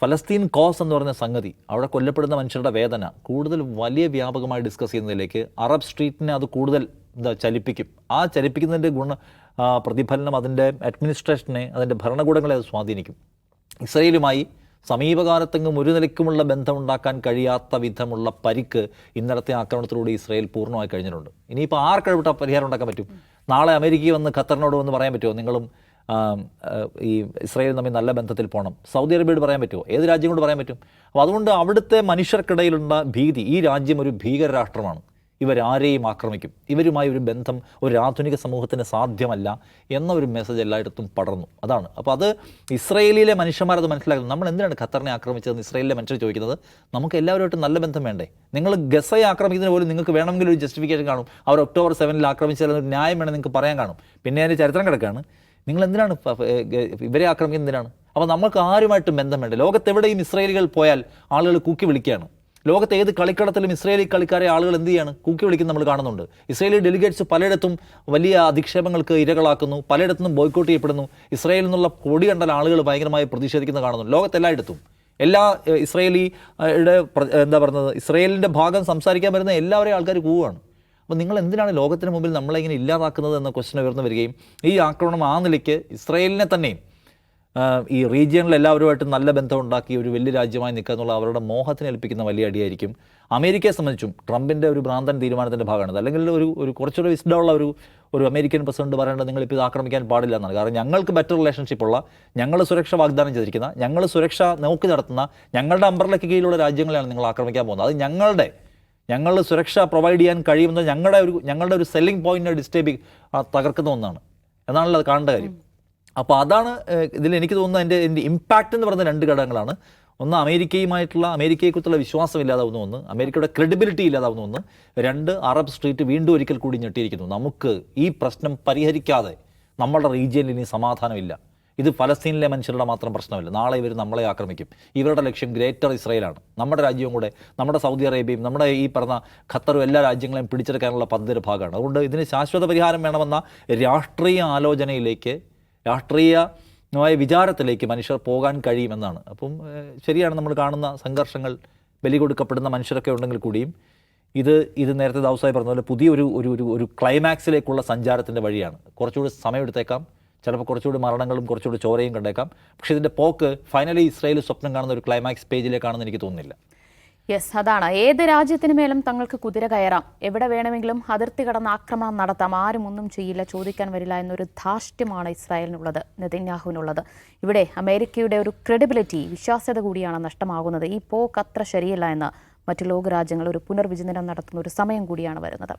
ഫലസ്തീൻ കോസ് എന്ന് പറഞ്ഞ സംഗതി, അവിടെ കൊല്ലപ്പെടുന്ന മനുഷ്യരുടെ വേദന കൂടുതൽ വലിയ വ്യാപകമായി ഡിസ്കസ് ചെയ്യുന്നതിലേക്ക് അറബ് സ്ട്രീറ്റിനെ അത് കൂടുതൽ ചലിപ്പിക്കും. ആ ചലിപ്പിക്കുന്നതിൻ്റെ പ്രതിഫലനം അതിൻ്റെ അഡ്മിനിസ്ട്രേഷനെ, അതിൻ്റെ ഭരണകൂടങ്ങളെ അത് സ്വാധീനിക്കും. ഇസ്രായേലുമായി സമീപകാലത്തെങ്ങും ഒരു നിലയ്ക്കുമുള്ള ബന്ധമുണ്ടാക്കാൻ കഴിയാത്ത വിധമുള്ള പരിക്ക് ഇന്നലത്തെ ആക്രമണത്തിലൂടെ ഇസ്രായേൽ പൂർണ്ണമായി കഴിഞ്ഞിട്ടുണ്ട്. ഇനിയിപ്പോൾ ആർക്കഴിവിട്ട പരിഹാരം ഉണ്ടാക്കാൻ പറ്റും? നാളെ അമേരിക്കയിൽ വന്ന് ഖത്തറിനോട് വന്ന് പറയാൻ പറ്റുമോ നിങ്ങളും ഈ ഇസ്രായേൽ തമ്മിൽ നല്ല ബന്ധത്തിൽ പോകണം? സൗദി അറേബ്യയോട് പറയാൻ പറ്റുമോ? ഏത് രാജ്യം കൊണ്ട് പറയാൻ പറ്റും? അപ്പോൾ അതുകൊണ്ട് അവിടുത്തെ മനുഷ്യർക്കിടയിലുള്ള ഭീതി, ഈ രാജ്യം ഒരു ഭീകര രാഷ്ട്രമാണ്, ഇവരാരെയും ആക്രമിക്കും, ഇവരുമായി ഒരു ബന്ധം ഒരു ആധുനിക സമൂഹത്തിന് സാധ്യമല്ല എന്ന ഒരു മെസ്സേജ് എല്ലായിടത്തും പടർന്നു. അതാണ്. അപ്പോൾ അത് ഇസ്രായേലിലെ മനുഷ്യന്മാരത് മനസ്സിലാക്കുന്നത്. നമ്മൾ എന്തിനാണ് ഖത്തറിനെ ആക്രമിച്ചതെന്ന് ഇസ്രായേലിലെ മനുഷ്യർ ചോദിക്കുന്നത്. നമുക്ക് എല്ലാവരുമായിട്ട് നല്ല ബന്ധം വേണ്ടേ? നിങ്ങൾ ഗസയെ ആക്രമിക്കുന്നതിന് പോലും നിങ്ങൾക്ക് വേണമെങ്കിൽ ഒരു ജസ്റ്റിഫിക്കേഷൻ കാണും. അവർ ഒക്ടോബർ 7 ആക്രമിച്ചതിൽ ഒരു ന്യായം വേണം നിങ്ങൾക്ക് പറയാൻ കാണും. പിന്നെ അതിൻ്റെ ചരിത്രം കിടക്കുകയാണ്. നിങ്ങൾ എന്തിനാണ് ഇവരെ ആക്രമിക്കുന്നത് എന്തിനാണ്? അപ്പോൾ നമുക്ക് ആരുമായിട്ടും ബന്ധം വേണ്ട. ലോകത്തെവിടെയും ഇസ്രായേലികൾ പോയാൽ ആളുകൾ കൂക്കി വിളിക്കുകയാണ്. ലോകത്തെ ഏത് കളിക്കളത്തിലും ഇസ്രായേലി കളിക്കാരെ ആളുകൾ എന്ത് ചെയ്യാണ്? കൂക്കി വിളിക്കുന്നത് നമ്മൾ കാണുന്നുണ്ട്. ഇസ്രായേലി ഡെലിഗേറ്റ്സ് പലയിടത്തും വലിയ അധിക്ഷേപങ്ങൾക്ക് ഇരകളാക്കുന്നു, പലയിടത്തും ബോയ്ക്കോട്ട് ചെയ്യപ്പെടുന്നു. ഇസ്രായേലിൽ നിന്നുള്ള കൊടി കണ്ടാൽ ആളുകൾ ഭയങ്കരമായി പ്രതിഷേധിക്കുന്നത് കാണുന്നു ലോകത്തെല്ലായിടത്തും. എല്ലാ ഇസ്രായേലിയുടെ എന്താ പറയുന്നത്, ഇസ്രായേലിൻ്റെ ഭാഗം സംസാരിക്കാൻ വരുന്ന എല്ലാവരെയും ആൾക്കാർ കൂവുകയാണ്. അപ്പോൾ നിങ്ങൾ എന്തിനാണ് ലോകത്തിന് മുമ്പിൽ നമ്മളെ ഇങ്ങനെ ഇല്ലാതാക്കുന്നത് എന്ന ക്വസ്റ്റ്യൻ ഉയർന്നു വരികയും ഈ ആക്രമണം ആ നിലയ്ക്ക് ഇസ്രായേലിനെ തന്നെയും ഈ റീജിയണിൽ എല്ലാവരുമായിട്ടും നല്ല ബന്ധം ഉണ്ടാക്കി ഒരു വലിയ രാജ്യമായി നിൽക്കുക എന്നുള്ള അവരുടെ മോഹത്തിന് ഏൽപ്പിക്കുന്ന വലിയ അടിയായിരിക്കും. അമേരിക്കയെ സംബന്ധിച്ചും ട്രംപിൻ്റെ ഒരു ഭ്രാന്തൻ തീരുമാനത്തിൻ്റെ ഭാഗമാണ്. അല്ലെങ്കിൽ ഒരു കുറച്ചുകൂടി വിസ്ഡമുള്ള ഒരു അമേരിക്കൻ പ്രസിഡന്റ് പറയേണ്ടത് നിങ്ങളിപ്പോൾ ഇത് ആക്രമിക്കാൻ പാടില്ല എന്നാണ്. കാരണം ഞങ്ങൾക്ക് ബെറ്റർ റിലേഷൻഷിപ്പുള്ള, ഞങ്ങൾ സുരക്ഷ വാഗ്ദാനം ചെയ്തിരിക്കുന്ന, ഞങ്ങൾ സുരക്ഷ നോക്കി നടത്തുന്ന, ഞങ്ങളുടെ അംബ്രലയ്ക്ക് കീഴിലുള്ള രാജ്യങ്ങളെയാണ് നിങ്ങൾ ആക്രമിക്കാൻ പോകുന്നത്. അത് ഞങ്ങൾ സുരക്ഷ പ്രൊവൈഡ് ചെയ്യാൻ കഴിയുന്നത് ഞങ്ങളുടെ ഒരു സെല്ലിംഗ് പോയിന്റിനെ ഡിസ്റ്റർബ് തകർക്കുന്ന ഒന്നാണ് എന്നാണല്ലോ അത് കാണേണ്ട കാര്യം. അപ്പോൾ അതാണ് ഇതിൽ എനിക്ക് തോന്നുന്നത് എൻ്റെ ഇമ്പാക്റ്റ് എന്ന് പറയുന്ന രണ്ട് ഘടകങ്ങളാണ്. ഒന്ന് അമേരിക്കയെക്കുറിച്ചുള്ള വിശ്വാസം ഇല്ലാതാവുന്ന ഒന്ന്, അമേരിക്കയുടെ ക്രെഡിബിലിറ്റി ഇല്ലാതാവുന്ന ഒന്ന്. രണ്ട്, അറബ് സ്ട്രീറ്റ് വീണ്ടും ഒരിക്കൽ കൂടി ഞെട്ടിയിരിക്കുന്നു. നമുക്ക് ഈ പ്രശ്നം പരിഹരിക്കാതെ നമ്മുടെ റീജിയനിൽ ഇനി സമാധാനമില്ല. ഇത് ഫലസ്തീനിലെ മനുഷ്യരുടെ മാത്രം പ്രശ്നമല്ല. നാളെ ഇവർ നമ്മളെ ആക്രമിക്കും. ഇവരുടെ ലക്ഷ്യം ഗ്രേറ്റർ ഇസ്രായേലാണ്. നമ്മുടെ രാജ്യവും കൂടെ, നമ്മുടെ സൗദി അറേബ്യയും നമ്മുടെ ഈ പറഞ്ഞ ഖത്തറും എല്ലാ രാജ്യങ്ങളെയും പിടിച്ചെടുക്കാനുള്ള പദ്ധതിയുടെ ഭാഗമാണ്. അതുകൊണ്ട് ഇതിന് ശാശ്വത പരിഹാരം വേണമെന്ന രാഷ്ട്രീയ ആലോചനയിലേക്ക്, രാഷ്ട്രീയമായ വിചാരത്തിലേക്ക് മനുഷ്യർ പോകാൻ കഴിയുമെന്നാണ്. അപ്പം ശരിയാണ്, നമ്മൾ കാണുന്ന സംഘർഷങ്ങൾ, ബലി കൊടുക്കപ്പെടുന്ന മനുഷ്യരൊക്കെ ഉണ്ടെങ്കിൽ കൂടിയും ഇത് നേരത്തെ ദാവൂദ് പറഞ്ഞ പോലെ പുതിയൊരു ക്ലൈമാക്സിലേക്കുള്ള സഞ്ചാരത്തിൻ്റെ വഴിയാണ്. കുറച്ചുകൂടി സമയമെടുത്തേക്കാം, ചിലപ്പോൾ കുറച്ചുകൂടി മരണങ്ങളും കുറച്ചുകൂടി ചോരയും കണ്ടേക്കാം. പക്ഷേ ഇതിൻ്റെ പോക്ക് ഫൈനലി ഇസ്രായേൽ സ്വപ്നം കാണുന്ന ഒരു ക്ലൈമാക്സ് പേജിലേക്കാണെന്ന് എനിക്ക് തോന്നുന്നില്ല. യെസ്, അതാണ്. ഏത് രാജ്യത്തിന് മേലും തങ്ങൾക്ക് കുതിര കയറാം, എവിടെ വേണമെങ്കിലും അതിർത്തി കടന്ന് ആക്രമണം നടത്താം, ആരും ഒന്നും ചെയ്യില്ല, ചോദിക്കാൻ വരില്ല എന്നൊരു ധാർഷ്ട്യമാണ് ഇസ്രായേലിനുള്ളത്, നെതന്യാഹുവിനുള്ളത്. ഇവിടെ അമേരിക്കയുടെ ഒരു ക്രെഡിബിലിറ്റി, വിശ്വാസ്യത കൂടിയാണ് നഷ്ടമാകുന്നത്. ഈ പോക്ക് അത്ര ശരിയല്ല എന്ന് മറ്റു ലോകരാജ്യങ്ങൾ ഒരു പുനർവിചിന്തനം നടത്തുന്ന ഒരു സമയം കൂടിയാണ് വരുന്നത്.